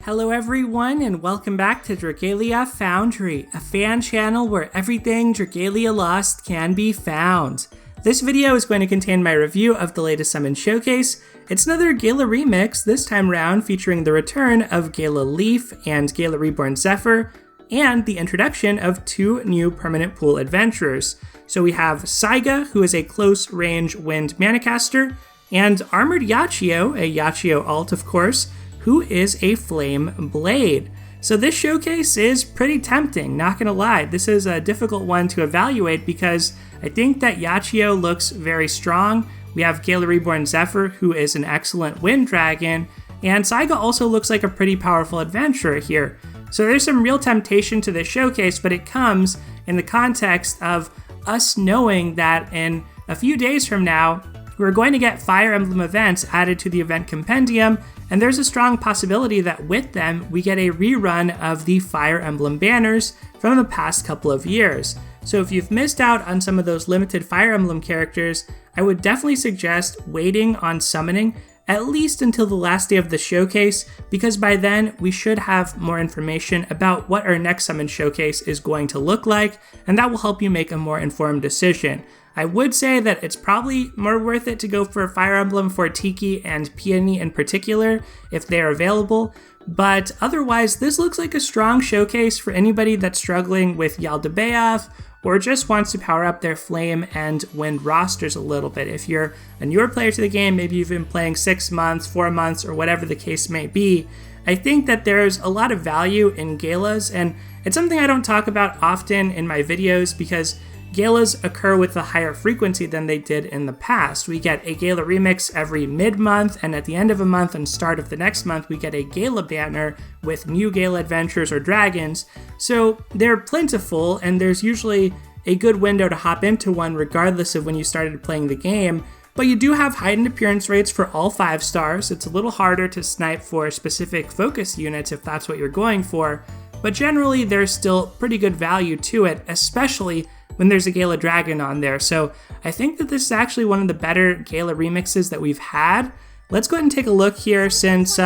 Hello everyone and welcome back to Dragalia Foundry, a fan channel where everything Dragalia Lost can be found. This video is going to contain my review of the latest Summon Showcase. It's another Gala remix, this time around featuring the return of Gala Leif and Gala Reborn Zephyr, and the introduction of two new permanent pool adventurers. So we have Saiga, who is a close-range wind manicaster, and Armored Yachiyo, a Yachiyo alt of course, who is a flame blade. So this showcase is pretty tempting, not gonna lie. This is a difficult one to evaluate because I think that Yachiyo looks very strong. We have Gala Reborn Zephyr, who is an excellent wind dragon, and Saiga also looks like a pretty powerful adventurer here. So there's some real temptation to this showcase, but it comes in the context of us knowing that in a few days from now, we're going to get Fire Emblem events added to the event compendium, and there's a strong possibility that with them, we get a rerun of the Fire Emblem banners from the past couple of years. So if you've missed out on some of those limited Fire Emblem characters, I would definitely suggest waiting on summoning at least until the last day of the showcase, because by then we should have more information about what our next Summon Showcase is going to look like, and that will help you make a more informed decision. I would say that it's probably more worth it to go for Fire Emblem for Tiki and Peony in particular, if they're available, but otherwise this looks like a strong showcase for anybody that's struggling with Yaldabaoth, or just wants to power up their flame and wind rosters a little bit. If you're a newer player to the game, maybe you've been playing 6 months, 4 months, or whatever the case may be, I think that there's a lot of value in Galas, and it's something I don't talk about often in my videos because Galas occur with a higher frequency than they did in the past. We get a Gala remix every mid-month, and at the end of a month and start of the next month, we get a Gala banner with new Gala adventures or dragons. So they're plentiful, and there's usually a good window to hop into one regardless of when you started playing the game. But you do have heightened appearance rates for all 5 stars. It's a little harder to snipe for specific focus units if that's what you're going for, but generally there's still pretty good value to it, especially when there's a Gala Dragon on there. So I think that this is actually one of the better Gala remixes that we've had. Let's go ahead and take a look here since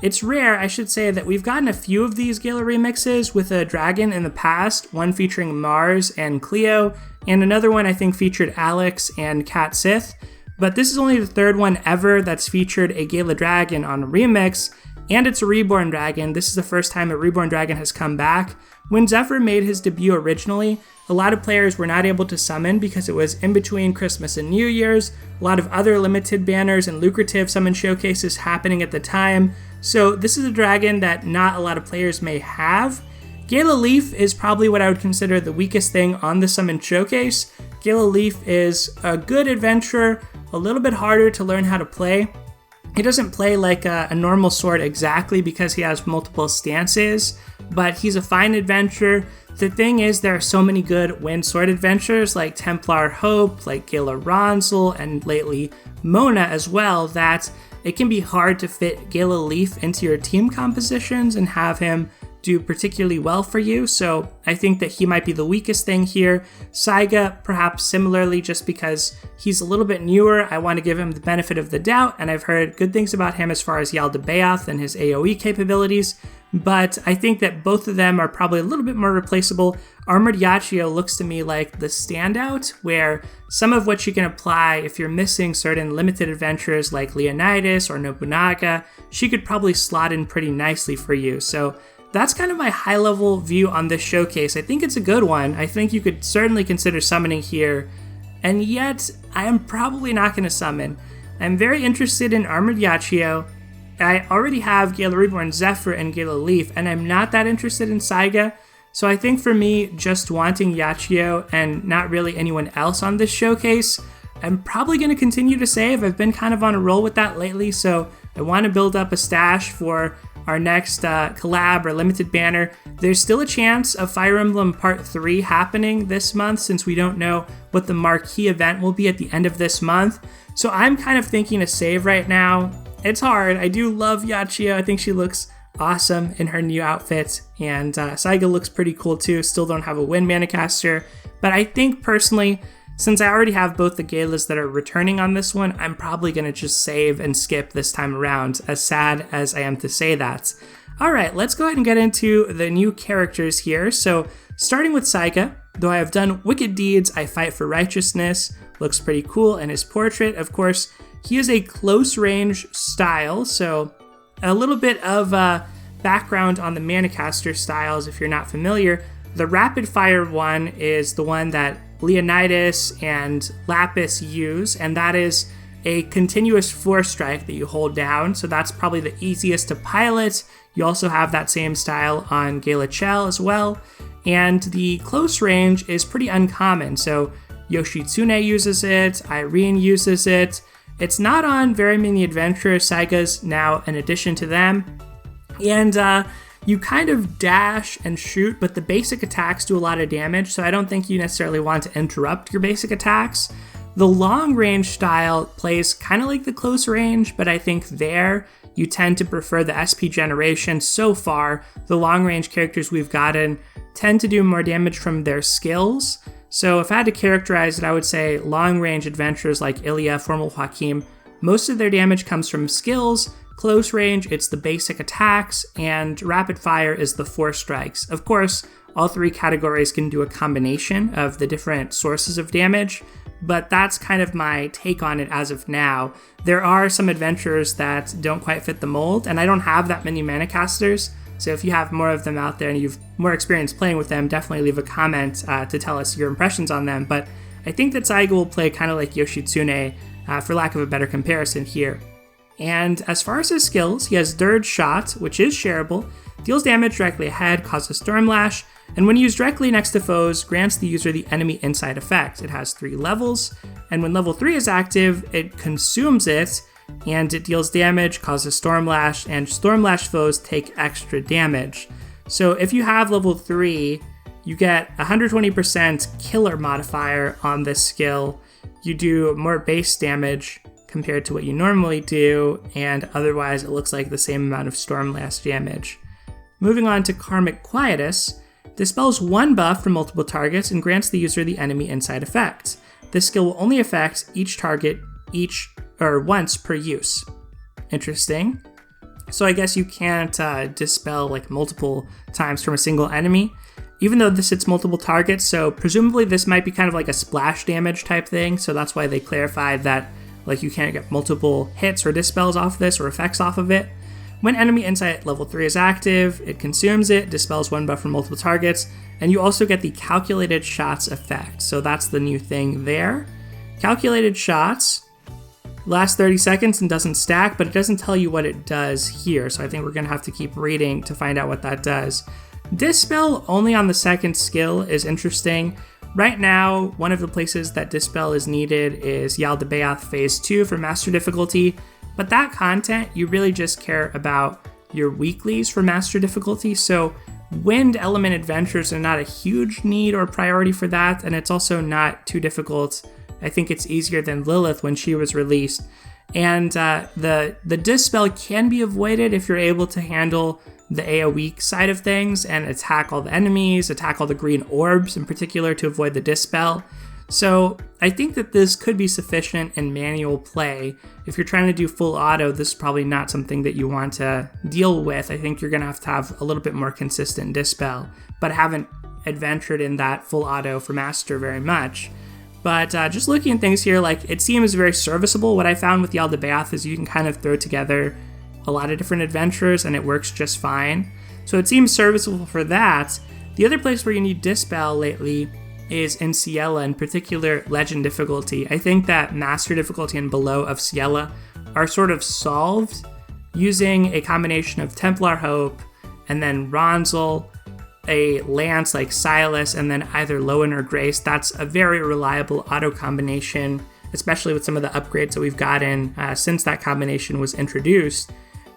it's rare, I should say, that we've gotten a few of these Gala remixes with a dragon in the past, one featuring Mars and Cleo, and another one I think featured Alex and Cat Sith. But this is only the 3rd one ever that's featured a Gala Dragon on a remix, and it's a Reborn Dragon. This is the first time a Reborn Dragon has come back. When Zephyr made his debut originally, a lot of players were not able to summon because it was in between Christmas and New Year's, a lot of other limited banners and lucrative summon showcases happening at the time, so this is a dragon that not a lot of players may have. Gala Leif is probably what I would consider the weakest thing on the summon showcase. Gala Leif is a good adventurer, a little bit harder to learn how to play. He doesn't play like a normal sword exactly because he has multiple stances, but he's a fine adventurer. The thing is, there are so many good wind sword adventures like Templar Hope, like Gala Ronzel, and lately Mona as well, that it can be hard to fit Gala Leif into your team compositions and have him do particularly well for you, so I think that he might be the weakest thing here. Saiga, perhaps similarly, just because he's a little bit newer, I want to give him the benefit of the doubt, and I've heard good things about him as far as Yaldabaoth and his AoE capabilities, but I think that both of them are probably a little bit more replaceable. Armored Yachiyo looks to me like the standout, where some of what you can apply if you're missing certain limited adventures like Leonidas or Nobunaga, she could probably slot in pretty nicely for you, so that's kind of my high-level view on this showcase. I think it's a good one. I think you could certainly consider summoning here, and yet I am probably not going to summon. I'm very interested in Armored Yachiyo. I already have Gala Reborn Zephyr and Gala Leif, and I'm not that interested in Saiga, so I think for me, just wanting Yachiyo and not really anyone else on this showcase, I'm probably going to continue to save. I've been kind of on a roll with that lately, so I want to build up a stash for our next collab or limited banner. There's still a chance of Fire Emblem Part 3 happening this month since we don't know what the marquee event will be at the end of this month. So I'm kind of thinking to save right now. It's hard. I do love Yachiyo. I think she looks awesome in her new outfit, and Saiga looks pretty cool too. Still don't have a wind manicaster, but I think personally, since I already have both the Galas that are returning on this one, I'm probably going to just save and skip this time around, as sad as I am to say that. All right, let's go ahead and get into the new characters here. So starting with Saiga, though I have done wicked deeds, I fight for righteousness. Looks pretty cool. And his portrait, of course, he is a close range style. So a little bit of background on the Manicaster styles if you're not familiar. The rapid fire one is the one that Leonidas and Lapis use, and that is a continuous force strike that you hold down, so that's probably the easiest to pilot. You also have that same style on Gala as well, and the close range is pretty uncommon, so Yoshitsune uses it, Irene uses it. It's not on very many adventurers. Saiga's now an addition to them, and you kind of dash and shoot, but the basic attacks do a lot of damage, so I don't think you necessarily want to interrupt your basic attacks. The long range style plays kind of like the close range, but I think there you tend to prefer the SP generation. So far, the long range characters we've gotten tend to do more damage from their skills. So if I had to characterize it, I would say long range adventurers like Ilya, Formal Hakim, most of their damage comes from skills. Close range, it's the basic attacks, and rapid fire is the force strikes. Of course, all three categories can do a combination of the different sources of damage, but that's kind of my take on it as of now. There are some adventurers that don't quite fit the mold, and I don't have that many Manicasters, so if you have more of them out there and you've more experience playing with them, definitely leave a comment to tell us your impressions on them. But I think that Saiga will play kind of like Yoshitsune, for lack of a better comparison here. And as far as his skills, he has Dirge Shot, which is shareable, deals damage directly ahead, causes Stormlash, and when used directly next to foes, grants the user the enemy inside effect. It has 3 levels, and when level 3 is active, it consumes it, and it deals damage, causes Stormlash, and Stormlash foes take extra damage. So if you have level 3, you get 120% killer modifier on this skill. You do more base damage compared to what you normally do, and otherwise it looks like the same amount of Stormlash damage. Moving on to Karmic Quietus, dispels 1 buff from multiple targets and grants the user the enemy inside effect. This skill will only affect each target once per use. Interesting. So I guess you can't dispel like multiple times from a single enemy, even though this hits multiple targets, so presumably this might be kind of like a splash damage type thing, so that's why they clarified that like you can't get multiple hits or dispels off this or effects off of it. When enemy insight level 3 is active, it consumes it, dispels 1 buff from multiple targets, and you also get the calculated shots effect. So that's the new thing there. Calculated shots lasts 30 seconds and doesn't stack, but it doesn't tell you what it does here. So I think we're gonna have to keep reading to find out what that does. Dispel only on the second skill is interesting. Right now, one of the places that Dispel is needed is Yaldabaoth Phase 2 for Master Difficulty, but that content, you really just care about your weeklies for Master Difficulty, so Wind Element Adventures are not a huge need or priority for that, and it's also not too difficult. I think it's easier than Lilith when she was released. And the Dispel can be avoided if you're able to handle the AoE side of things and attack all the enemies, attack all the green orbs in particular to avoid the Dispel. So I think that this could be sufficient in manual play. If you're trying to do full auto, this is probably not something that you want to deal with. I think you're going to have a little bit more consistent Dispel, but haven't adventured in that full auto for Master very much. But just looking at things here, like it seems very serviceable. What I found with Yaldabaoth is you can kind of throw together a lot of different adventures and it works just fine. So it seems serviceable for that. The other place where you need Dispel lately is in Ciela, in particular Legend difficulty. I think that Master difficulty and below of Ciela are sort of solved using a combination of Templar Hope and then Ronzel, a lance like Silas, and then either Lowen or Grace. That's a very reliable auto combination, especially with some of the upgrades that we've gotten since that combination was introduced.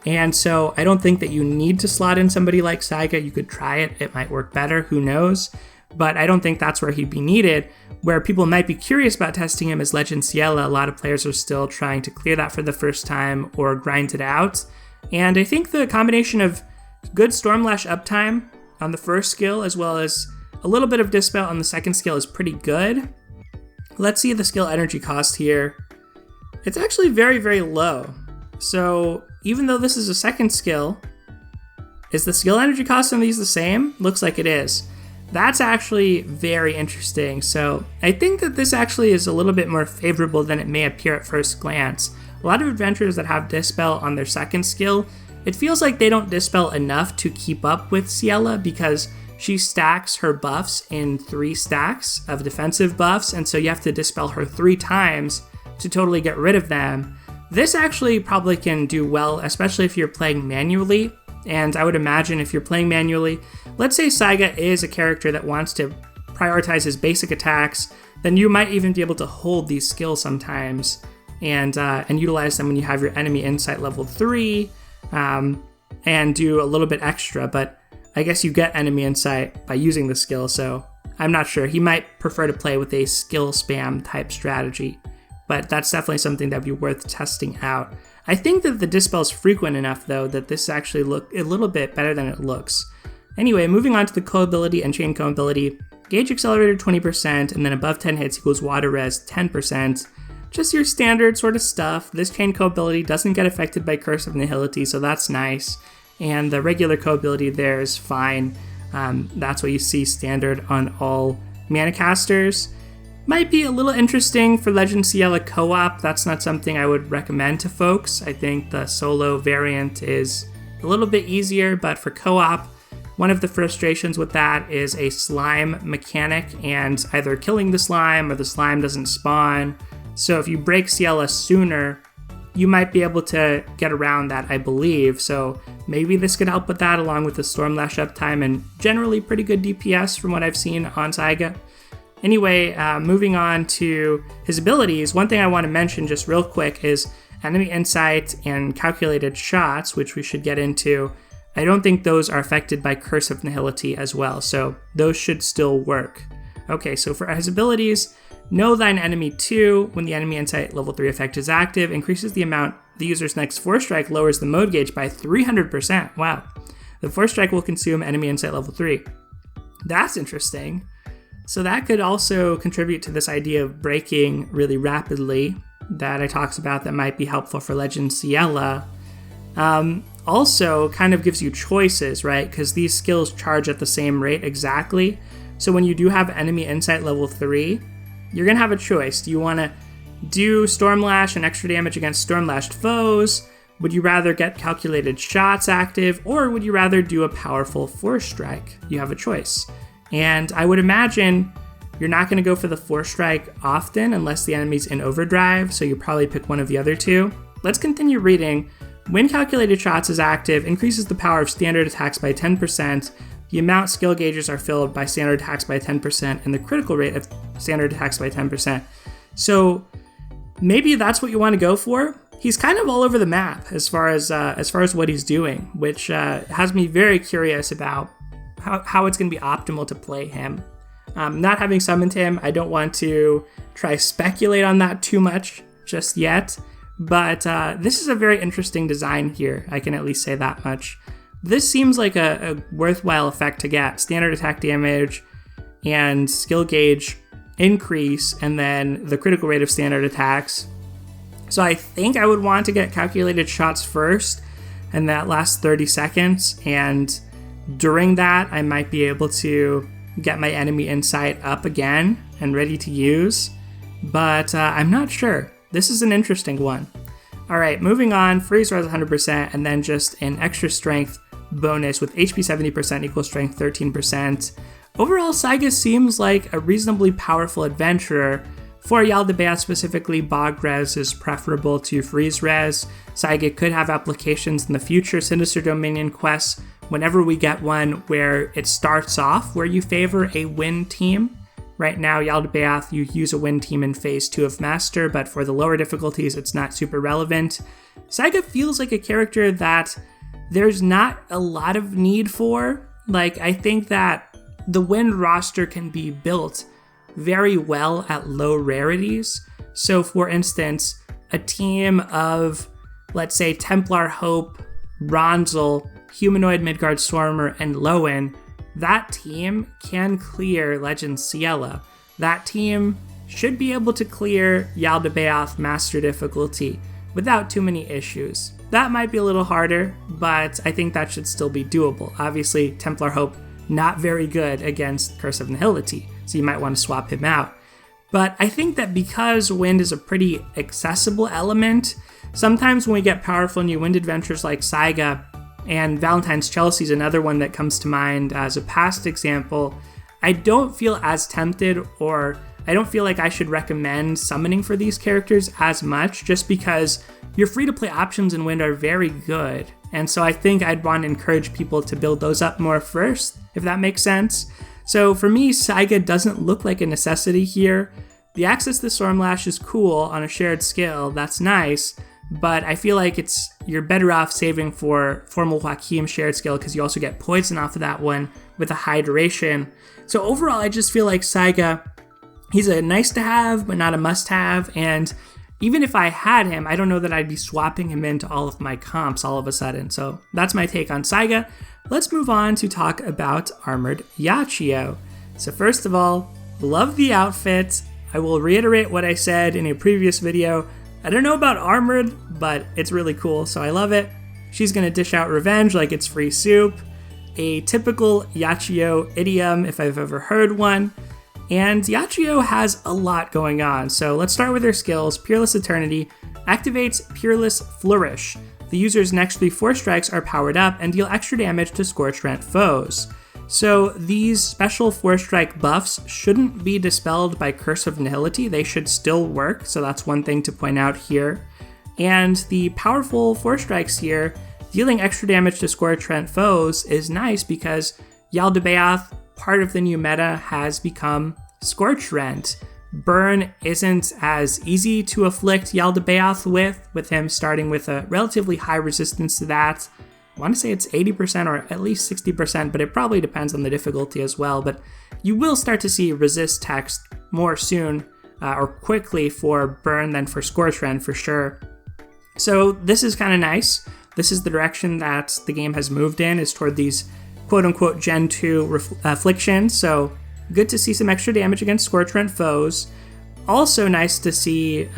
And so I don't think that you need to slot in somebody like Saiga. You could try it, it might work better, who knows? But I don't think that's where he'd be needed. Where people might be curious about testing him as Legend Ciela, a lot of players are still trying to clear that for the first time or grind it out. And I think the combination of good Stormlash uptime on the first skill as well as a little bit of Dispel on the second skill is pretty good. Let's see the skill energy cost here. It's actually very, very low. So even though this is a second skill, Is the skill energy cost on these the same? Looks like it is. That's actually very interesting. So I think that this actually is a little bit more favorable than it may appear at first glance. A lot of adventurers that have Dispel on their second skill, it feels like they don't Dispel enough to keep up with Ciela because she stacks her buffs in 3 stacks of defensive buffs, and so you have to Dispel her 3 times to totally get rid of them. This actually probably can do well, especially if you're playing manually, and I would imagine if you're playing manually, let's say Saiga is a character that wants to prioritize his basic attacks, then you might even be able to hold these skills sometimes and utilize them when you have your enemy insight level 3, and do a little bit extra, but I guess you get enemy insight by using the skill, so I'm not sure. He might prefer to play with a skill spam type strategy, but that's definitely something that would be worth testing out. I think that the Dispel is frequent enough, though, that this actually look a little bit better than it looks. Anyway, moving on to the Co ability and Chain Co ability. Gauge Accelerator 20%, and then above 10 hits equals Water Res 10%. Just your standard sort of stuff. This Chain Co ability doesn't get affected by Curse of Nihility, so that's nice. And the regular Co ability there is fine. That's what you see standard on all mana casters. Might be a little interesting for Legend Ciela co-op. That's not something I would recommend to folks. I think the solo variant is a little bit easier, but for co-op, one of the frustrations with that is a slime mechanic and either killing the slime or the slime doesn't spawn. So if you break Ciela sooner, you might be able to get around that, I believe. So maybe this could help with that, along with the Stormlash uptime and generally pretty good DPS from what I've seen on Saiga. Anyway, moving on to his abilities, one thing I want to mention just real quick is Enemy Insight and Calculated Shots, which we should get into. I don't think those are affected by Curse of Nihility as well, so those should still work. Okay, so for his abilities, Know Thine Enemy 2, when the Enemy Insight level 3 effect is active, increases the amount the user's next Force Strike lowers the mode gauge by 300%. Wow. The Force Strike will consume Enemy Insight level 3. That's interesting. So that could also contribute to this idea of breaking really rapidly that I talked about that might be helpful for Legend Ciela. Also kind of gives you choices, right? Because these skills charge at the same rate exactly. So when you do have Enemy Insight level 3, you're going to have a choice. Do you want to do Stormlash and extra damage against Stormlashed foes? Would you rather get Calculated Shots active? Or would you rather do a powerful Force Strike? You have a choice. And I would imagine you're not going to go for the Force Strike often unless the enemy's in overdrive, so you probably pick one of the other two. Let's continue reading. When Calculated Shots is active, increases the power of standard attacks by 10%, the amount skill gauges are filled by standard attacks by 10%, and the critical rate of standard attacks by 10%. So maybe that's what you want to go for. He's kind of all over the map as far as what he's doing, which has me very curious about how it's going to be optimal to play him. Not having summoned him, I don't want to try speculate on that too much just yet, but this is a very interesting design here. I can at least say that much. This seems like a worthwhile effect to get. Standard attack damage and skill gauge increase, and then the critical rate of standard attacks. So I think I would want to get Calculated Shots first, and that lasts 30 seconds, and during that, I might be able to get my Enemy Insight up again and ready to use, but I'm not sure. This is an interesting one. All right, moving on, Freeze Res 100%, and then just an extra strength bonus with HP 70% equals strength 13%. Overall, Saiga seems like a reasonably powerful adventurer. For Yaldabaoth specifically, Bog Res is preferable to Freeze Res. Saiga could have applications in the future Sinister Dominion quests whenever we get one where it starts off where you favor a wind team. Right now, Yaldabaoth, you use a wind team in Phase 2 of Master, but for the lower difficulties, it's not super relevant. Saiga feels like a character that there's not a lot of need for. Like, I think that the wind roster can be built very well at low rarities. So, for instance, a team of, let's say, Templar Hope, Ronzel, Humanoid Midgard Stormer, and Lowen, that team can clear Legend Ciela. That team should be able to clear Yaldabaoth Master difficulty without too many issues. that might be a little harder, but I think that should still be doable. Obviously, Templar Hope, not very good against Curse of Nihility, so you might want to swap him out. But I think that because wind is a pretty accessible element, sometimes when we get powerful new wind adventures like Saiga, and Valentine's Chelsea is another one that comes to mind as a past example, I don't feel as tempted, or I don't feel like I should recommend summoning for these characters as much, just because your free-to-play options in Wind are very good. And so I think I'd want to encourage people to build those up more first, if that makes sense. So for me, Saiga doesn't look like a necessity here. The access to Stormlash is cool on a shared skill, that's nice, but I feel like you're better off saving for Formal Joachim shared skill because you also get poison off of that one with a high duration. So overall, I just feel like Saiga, he's a nice to have, but not a must have, and even if I had him, I don't know that I'd be swapping him into all of my comps all of a sudden. So that's my take on Saiga. Let's move on to talk about Armored Yachiyo. So first of all, love the outfit. I will reiterate what I said in a previous video. I don't know about Armored, but it's really cool, so I love it. She's gonna dish out revenge like it's free soup. A typical Yachiyo idiom, if I've ever heard one. And Yachiyo has a lot going on, so let's start with her skills. Peerless Eternity activates Peerless Flourish. The user's next 3 Force Strikes are powered up and deal extra damage to Scorch Rent foes. So these special Force Strike buffs shouldn't be dispelled by Curse of Nihility. They should still work, so that's one thing to point out here. And the powerful Force Strikes here, dealing extra damage to Scorch Rent foes, is nice because Yaldabaoth, part of the new meta, has become Scorch Rent. Burn isn't as easy to afflict Yaldabaoth with him starting with a relatively high resistance to that. I want to say it's 80% or at least 60%, but it probably depends on the difficulty as well. But you will start to see resist text more soon or quickly for Burn than for Scorch Rend for sure. So this is kind of nice. This is the direction that the game has moved in, is toward these quote-unquote Gen 2 afflictions. So good to see some extra damage against Scorch Rent foes. Also nice to see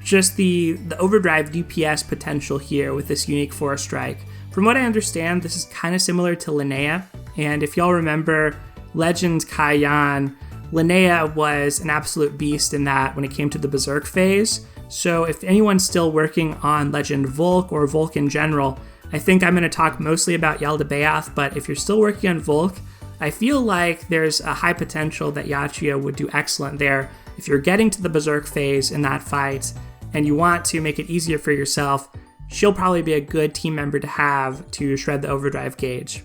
just the overdrive DPS potential here with this unique Force Strike. From what I understand, this is kind of similar to Linnea, and if y'all remember Legends Kaiyan, Linnea was an absolute beast in that when it came to the Berserk phase. So if anyone's still working on Legend Volk or Volk in general, I think I'm going to talk mostly about Yaldabaoth, but if you're still working on Volk, I feel like there's a high potential that Yachiyo would do excellent there. If you're getting to the Berserk phase in that fight and you want to make it easier for yourself, she'll probably be a good team member to have to shred the overdrive gauge.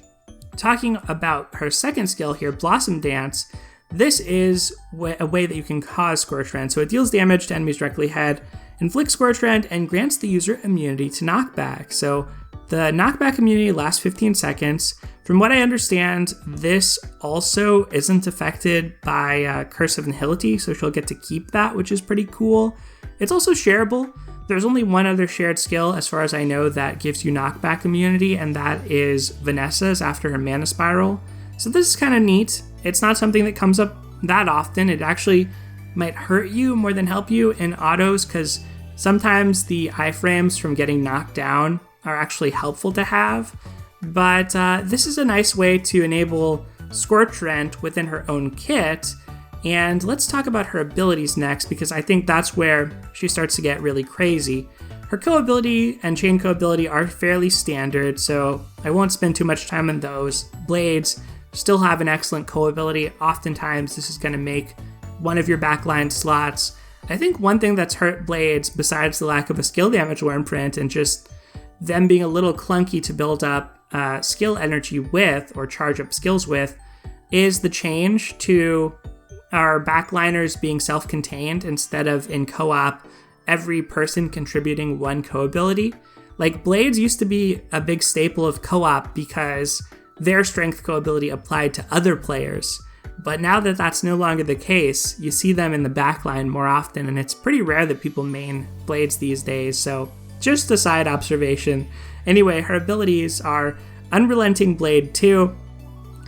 Talking about her second skill here, Blossom Dance, this is a way that you can cause Scorch Rend. So it deals damage to enemies directly ahead, inflicts Scorch Rend, and grants the user immunity to knockback. So the knockback immunity lasts 15 seconds. From what I understand, this also isn't affected by Curse of Nihility, so she'll get to keep that, which is pretty cool. It's also shareable. There's only one other shared skill, as far as I know, that gives you knockback immunity, and that is Vanessa's after her Mana Spiral. So this is kind of neat. It's not something that comes up that often. It actually might hurt you more than help you in autos, because sometimes the iframes from getting knocked down are actually helpful to have. But this is a nice way to enable Scorch Rend within her own kit. And let's talk about her abilities next, because I think that's where she starts to get really crazy. Her co-ability and chain co-ability are fairly standard, so I won't spend too much time on those. Blades still have an excellent co-ability. Oftentimes this is going to make one of your backline slots. I think one thing that's hurt Blades, besides the lack of a skill damage Wyrmprint and just them being a little clunky to build up skill energy with, or charge up skills with, is the change to our backliners being self-contained instead of in co-op, every person contributing one co-ability. Like, Blades used to be a big staple of co-op because their strength co-ability applied to other players. But now that that's no longer the case, you see them in the backline more often, and it's pretty rare that people main Blades these days, so just a side observation. Anyway, her abilities are Unrelenting Blade 2.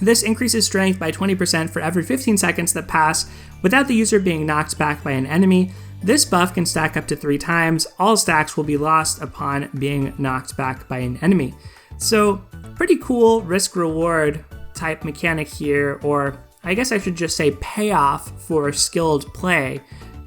This increases strength by 20% for every 15 seconds that pass without the user being knocked back by an enemy. This buff can stack up to 3 times. All stacks will be lost upon being knocked back by an enemy. So pretty cool risk-reward type mechanic here, or I guess I should just say payoff for skilled play.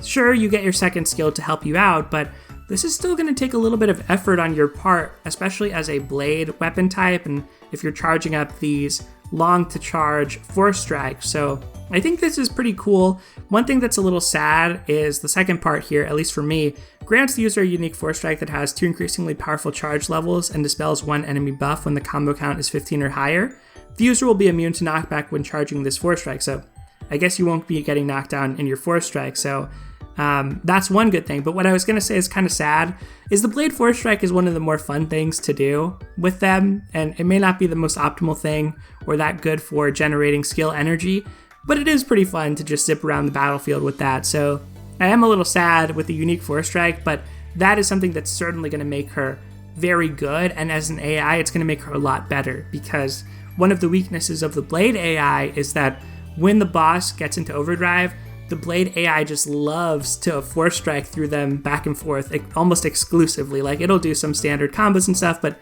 Sure, you get your second skill to help you out, but this is still going to take a little bit of effort on your part, especially as a blade weapon type, and if you're charging up these long to charge force strikes. So I think this is pretty cool. One thing that's a little sad is the second part here, at least for me, grants the user a unique force strike that has 2 increasingly powerful charge levels and dispels 1 enemy buff when the combo count is 15 or higher. The user will be immune to knockback when charging this force strike, so I guess you won't be getting knocked down in your force strike, so that's one good thing. But what I was going to say is kind of sad is the blade force strike is one of the more fun things to do with them, and it may not be the most optimal thing or that good for generating skill energy, but it is pretty fun to just zip around the battlefield with that. So I am a little sad with the unique force strike, but that is something that's certainly going to make her very good, and as an AI it's going to make her a lot better, because one of the weaknesses of the blade AI is that when the boss gets into overdrive, the blade AI just loves to force strike through them back and forth, almost exclusively. Like, it'll do some standard combos and stuff, but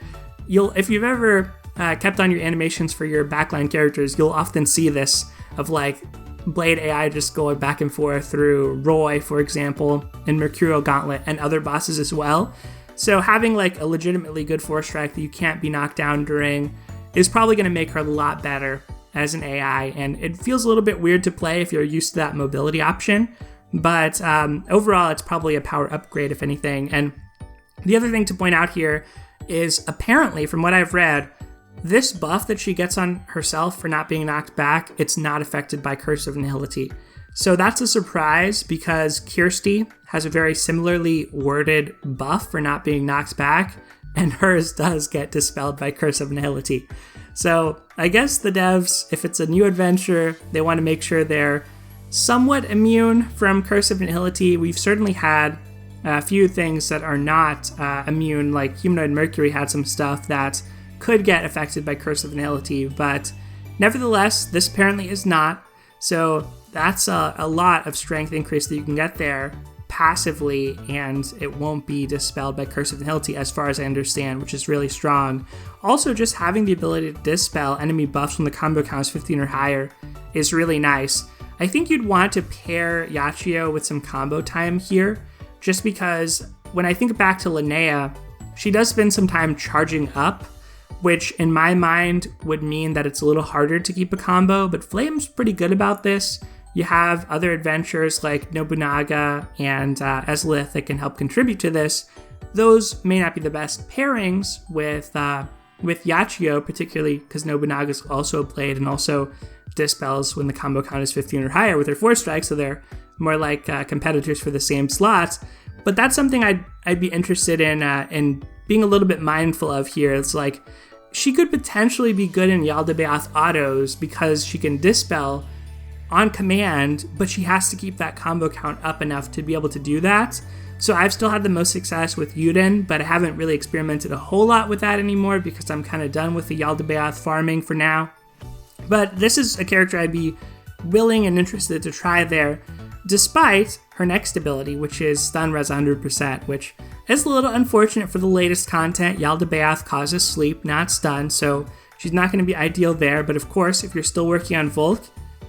if you've ever kept on your animations for your backline characters, you'll often see this of like blade AI just going back and forth through Roy, for example, and Mercurial Gauntlet and other bosses as well. So having like a legitimately good force strike that you can't be knocked down during is probably going to make her a lot better as an AI, and it feels a little bit weird to play if you're used to that mobility option, but overall it's probably a power upgrade if anything. And the other thing to point out here is, apparently from what I've read, this buff that she gets on herself for not being knocked back, it's not affected by Curse of Nihility. So that's a surprise, because Kirsty has a very similarly worded buff for not being knocked back, and hers does get dispelled by Curse of Nihility. So I guess the devs, if it's a new adventure, they want to make sure they're somewhat immune from Curse of Nihility. We've certainly had a few things that are not immune, like Humanoid Mercury had some stuff that could get affected by Curse of Nihility, but nevertheless, this apparently is not. So that's a lot of strength increase that you can get there passively, and it won't be dispelled by Curse of Nihility as far as I understand, which is really strong. Also, just having the ability to dispel enemy buffs when the combo count is 15 or higher is really nice. I think you'd want to pair Yachiyo with some combo time here, just because when I think back to Linnea, she does spend some time charging up, which in my mind would mean that it's a little harder to keep a combo, but Flame's pretty good about this. You have other adventures like Nobunaga and Ezlith that can help contribute to this. Those may not be the best pairings with Yachiyo, particularly because Nobunaga's also played and also dispels when the combo count is 15 or higher with her force strikes, so they're more like competitors for the same slots. But that's something I'd be interested in being a little bit mindful of here. It's like, she could potentially be good in Yaldabaoth autos because she can dispel on command, but she has to keep that combo count up enough to be able to do that. So I've still had the most success with Yuden, but I haven't really experimented a whole lot with that anymore because I'm kind of done with the Yaldabaoth farming for now. But this is a character I'd be willing and interested to try there, despite her next ability, which is Stun Res 100%, which is a little unfortunate for the latest content. Yaldabaoth causes sleep, not stun, so she's not going to be ideal there. But of course, if you're still working on Volk,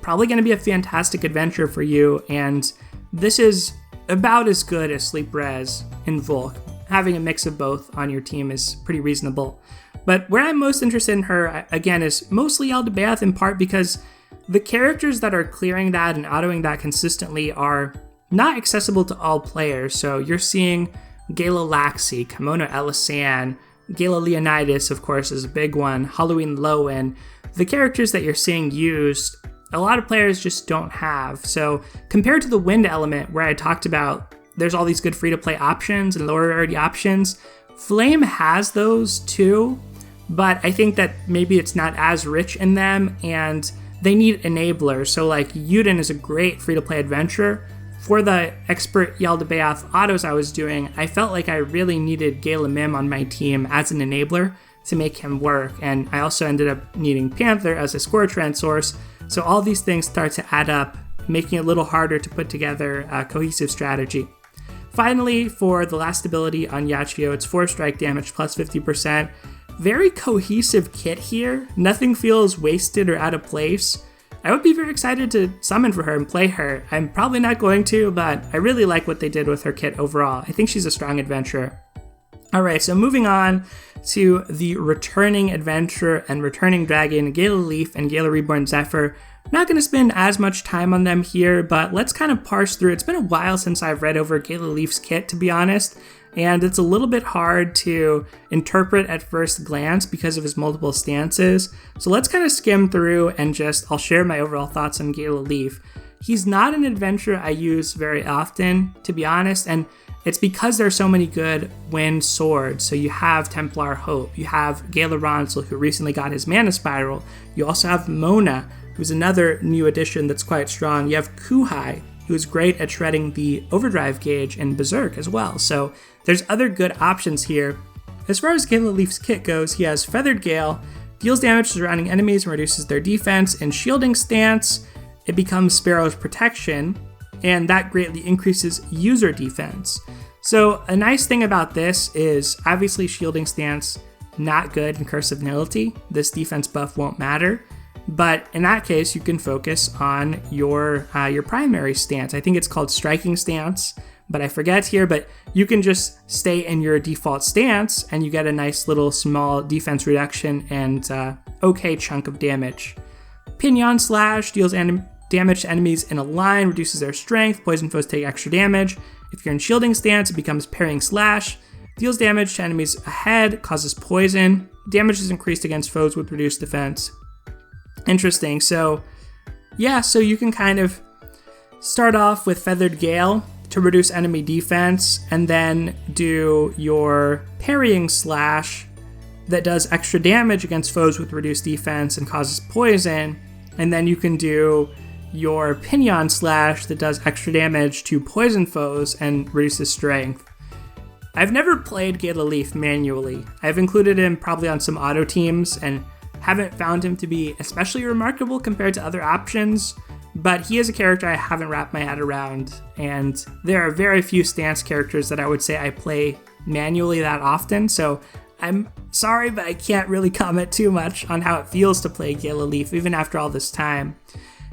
probably going to be a fantastic adventure for you, and this is about as good as Sleep Res in Volk. Having a mix of both on your team is pretty reasonable. But where I'm most interested in her, again, is mostly Yaldabaoth, in part because the characters that are clearing that and autoing that consistently are not accessible to all players. So you're seeing Gala Laxi, Kimono Elisan, Gala Leonidas, of course, is a big one, Halloween Lowen. The characters that you're seeing used, a lot of players just don't have. So compared to the wind element, where I talked about there's all these good free-to-play options and lower rarity options, Flame has those too, but I think that maybe it's not as rich in them, and they need enablers. So like Yuden is a great free-to-play adventure. For the expert Yaldabaoth autos I was doing, I felt like I really needed Gala Mim on my team as an enabler to make him work, and I also ended up needing Panther as a score trend source. So all these things start to add up, making it a little harder to put together a cohesive strategy. Finally, for the last ability on Yachiyo, it's 4 strike damage plus 50%. Very cohesive kit here. Nothing feels wasted or out of place. I would be very excited to summon for her and play her. I'm probably not going to, but I really like what they did with her kit overall. I think she's a strong adventurer. Alright, so moving on to the returning adventurer and returning dragon, Gala Leif and Gala Reborn Zephyr. I'm not going to spend as much time on them here, but let's kind of parse through. It's been a while since I've read over Gala Leif's kit, to be honest, and it's a little bit hard to interpret at first glance because of his multiple stances. So let's kind of skim through and I'll share my overall thoughts on Gala Leif. He's not an adventurer I use very often, to be honest, and it's because there are so many good wind swords. So you have Templar Hope, you have Gala Ronsel, who recently got his Mana Spiral, you also have Mona, who's another new addition that's quite strong. You have Kuhai, who's great at shredding the overdrive gauge and Berserk as well. So there's other good options here. As far as Gala Leif's kit goes, he has Feathered Gale, deals damage to surrounding enemies and reduces their defense. In Shielding Stance, it becomes Sparrow's Protection, and that greatly increases user defense. So a nice thing about this is obviously Shielding Stance, not good in Curse of Nihility. This defense buff won't matter. But in that case, you can focus on your primary stance. I think it's called Striking Stance, but I forget here. But you can just stay in your default stance, and you get a nice little small defense reduction and okay chunk of damage. Pinion Slash deals damage to enemies in a line, reduces their strength. Poison foes take extra damage. If you're in Shielding Stance, it becomes Parrying Slash. Deals damage to enemies ahead, causes poison. Damage is increased against foes with reduced defense. Interesting. So you can kind of start off with Feathered Gale to reduce enemy defense, and then do your Parrying Slash that does extra damage against foes with reduced defense and causes poison, and then you can do your Pinion Slash that does extra damage to poison foes and reduces strength. I've never played Gala Leif manually. I've included him probably on some auto teams and haven't found him to be especially remarkable compared to other options, but he is a character I haven't wrapped my head around, and there are very few stance characters that I would say I play manually that often, so I'm sorry, but I can't really comment too much on how it feels to play Gala Leif even after all this time.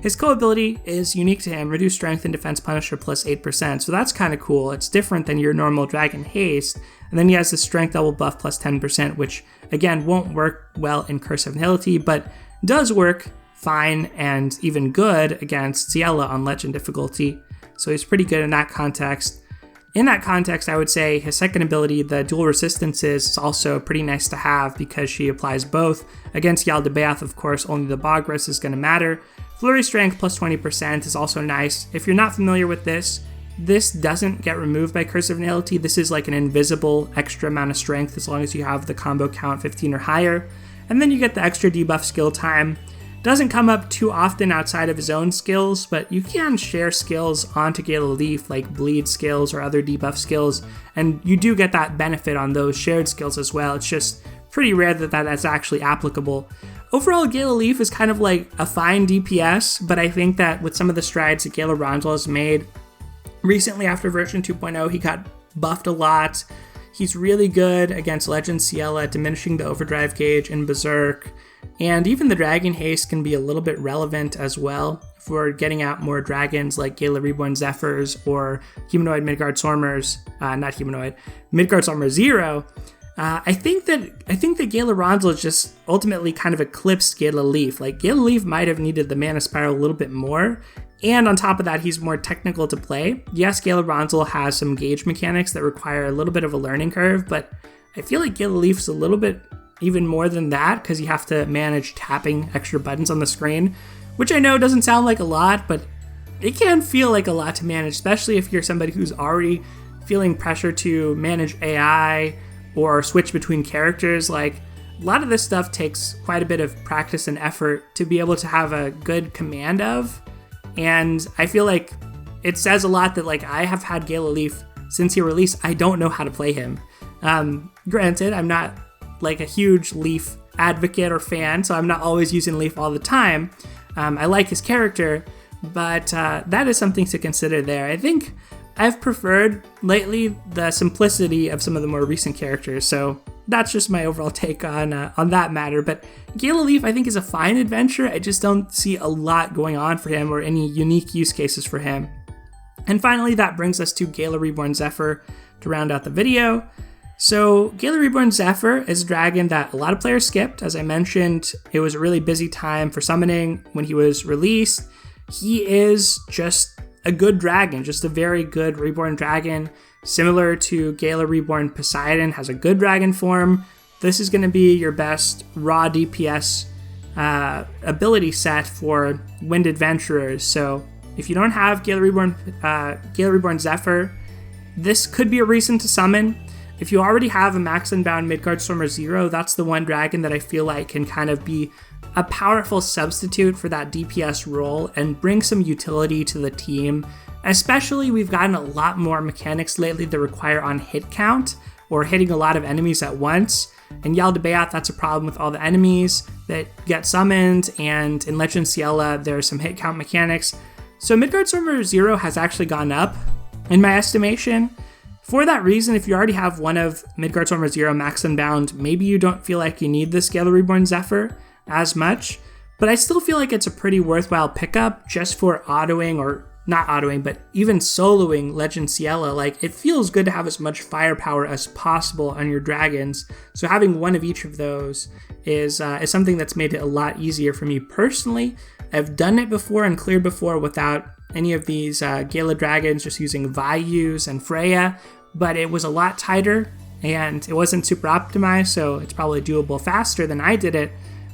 His co-ability is unique to him, reduce strength and defense punisher plus 8%, so that's kind of cool. It's different than your normal Dragon Haste, and then he has the strength double buff plus 10%, which again won't work well in Curse of Nihility, but does work fine and even good against Ciela on Legend difficulty, so he's pretty good in that context. In that context, I would say his second ability, the Dual Resistances, is also pretty nice to have because she applies both. Against Yaldabaoth, of course, only the Bogris is going to matter. Flurry Strength plus 20% is also nice. If you're not familiar with this doesn't get removed by Curse of Nihility. This is like an invisible extra amount of strength as long as you have the combo count 15 or higher. And then you get the extra debuff skill time. Doesn't come up too often outside of his own skills, but you can share skills onto Gala Leif, like bleed skills or other debuff skills, and you do get that benefit on those shared skills as well. It's just pretty rare that is actually applicable. Overall, Gala Leif is kind of like a fine DPS, but I think that with some of the strides that Gala Ronsel has made, recently after version 2.0, he got buffed a lot. He's really good against Legend Ciela, diminishing the overdrive gauge in Berserk. And even the Dragon Haste can be a little bit relevant as well for getting out more dragons like Gala Reborn Zephyrs or Humanoid Midgard Stormers, Midgard Stormer 0. I think that Gala Ronsel just ultimately kind of eclipsed Gala Leif. Like, Gala Leif might have needed the Mana Spiral a little bit more, and on top of that, he's more technical to play. Yes, Gala Ronsel has some gauge mechanics that require a little bit of a learning curve, but I feel like Gala Leif's a little bit even more than that, because you have to manage tapping extra buttons on the screen, which I know doesn't sound like a lot, but it can feel like a lot to manage, especially if you're somebody who's already feeling pressure to manage AI or switch between characters. Like, a lot of this stuff takes quite a bit of practice and effort to be able to have a good command of, and I feel like it says a lot that, like, I have had Gala Leif since he released. I don't know how to play him. Granted, I'm not like a huge Leif advocate or fan, so I'm not always using Leif all the time. I like his character, but that is something to consider there. I think I've preferred lately the simplicity of some of the more recent characters, so that's just my overall take on that matter. But Gala Leif, I think, is a fine adventure. I just don't see a lot going on for him or any unique use cases for him. And finally, that brings us to Gala Reborn Zephyr to round out the video. So Gala Reborn Zephyr is a dragon that a lot of players skipped. As I mentioned, it was a really busy time for summoning when he was released. He is just a good dragon, just a very good reborn dragon. Similar to Gala Reborn Poseidon, has a good dragon form. This is going to be your best raw DPS ability set for Wind Adventurers. So if you don't have Gala Reborn Zephyr, this could be a reason to summon. If you already have a Max Unbound Midgard Stormer 0, that's the one dragon that I feel like can kind of be a powerful substitute for that DPS role and bring some utility to the team. Especially, we've gotten a lot more mechanics lately that require on hit count or hitting a lot of enemies at once. In Yaldabaoth, that's a problem with all the enemies that get summoned, and in Legend Ciela, there's some hit count mechanics. So Midgard Stormer 0 has actually gone up, in my estimation. For that reason, if you already have one of Midgard Stormer 0 Max Unbound, maybe you don't feel like you need this Gala Reborn Zephyr as much, but I still feel like it's a pretty worthwhile pickup just for autoing, or not autoing, but even soloing Legend Ciela. Like, it feels good to have as much firepower as possible on your dragons, so having one of each of those is something that's made it a lot easier for me personally. I've done it before and cleared before without any of these Gala dragons, just using Values and Freya, but it was a lot tighter and it wasn't super optimized, so it's probably doable faster than I did it.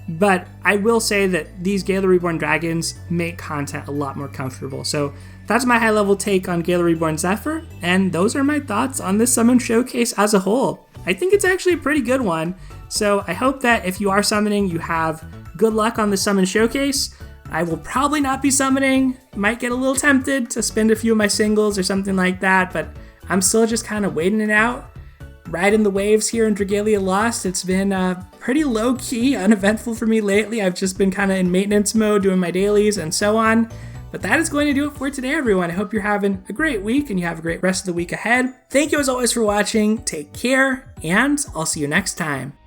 But I will say that these Gala Reborn dragons make content a lot more comfortable. So that's my high level take on Gala Reborn Zephyr, and those are my thoughts on this summon showcase as a whole. I think it's actually a pretty good one, so I hope that if you are summoning, you have good luck on the summon showcase. I will probably not be summoning, might get a little tempted to spend a few of my singles or something like that, but I'm still just kind of waiting it out. Riding the waves here in Dragalia Lost. It's been pretty low-key, uneventful for me lately. I've just been kind of in maintenance mode, doing my dailies and so on. But that is going to do it for today, everyone. I hope you're having a great week and you have a great rest of the week ahead. Thank you as always for watching. Take care, and I'll see you next time.